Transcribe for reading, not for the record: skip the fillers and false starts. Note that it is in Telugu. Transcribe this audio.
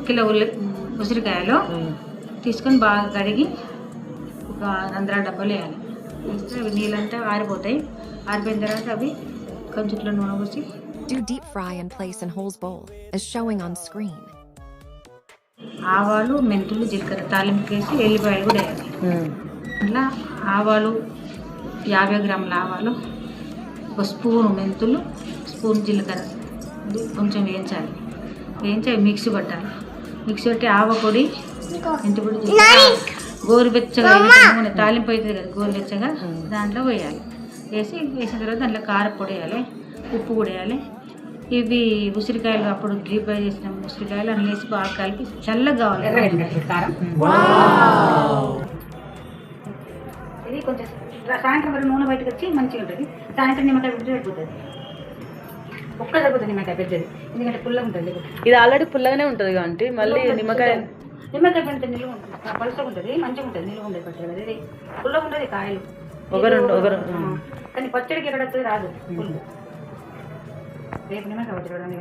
కిలో ఉసిరికాయలు తీసుకొని బాగా కడిగి ఒక రంధ్రా డబ్బాలు వేయాలి. వేస్తే అవి నీళ్ళంతా ఆరిపోతాయి. ఆరిపోయిన తర్వాత అవి కంచుట్లో నూనె పోసి Do deep fry and place in Hole's bowl, as showing on screen. ఆవాలు, మెంతులు, జీలకర్ర తాలింపు వేసి ఎల్లిపాయలు కూడా వేయాలి. అట్లా ఆవాలు 50 గ్రాముల ఆవాలు, ఒక స్పూను మెంతులు, స్పూన్ జీలకర్ర కొంచెం వేయించాలి. వేయించి అవి మిక్సీ పట్టాలి. మిక్సీ పట్టి ఆవ పొడి, మెంతి పొడి, గోరువెచ్చగా నూనె తాలింపు అవుతుంది కదా గోరువెచ్చగా దాంట్లో వేయాలి. వేసిన తర్వాత దాంట్లో కారపొడి వేయాలి, ఉప్పు కూడా వేయాలి. ఇవి ఉసిరికాయలు అప్పుడు డీప్ ఫ్రై చేసిన ఉసిరికాయలు అన్నీ వేసి బాగా కలిపి చల్లగా కావాలి. ఇది కొంచెం సాయంత్రం వరకు నూనె బయటకు వచ్చి మంచిగా ఉంటుంది. సాయంత్రం నిమ్మకాయ పెడితే సరిపోతుంది. ఒక్క సరిపోతుంది నిమ్మకాయ పెద్దది, ఎందుకంటే పుల్లగా ఉంటుంది. ఇది ఆల్రెడీ పుల్లగానే ఉంటుంది కాబట్టి మళ్ళీ నిమ్మకాయ పెడితే నిలువ ఉంటుంది, పలుసగా ఉంటుంది, మంచిగా ఉంటుంది. నిలువ ఉండేది పచ్చడి కదా, ఇది పుల్లగా ఉంటుంది కాయలు. కానీ పచ్చడికి ఎక్కడ వస్తుంది రాదు పుల్లు. రేపు నిమ్మకాయ పచ్చడి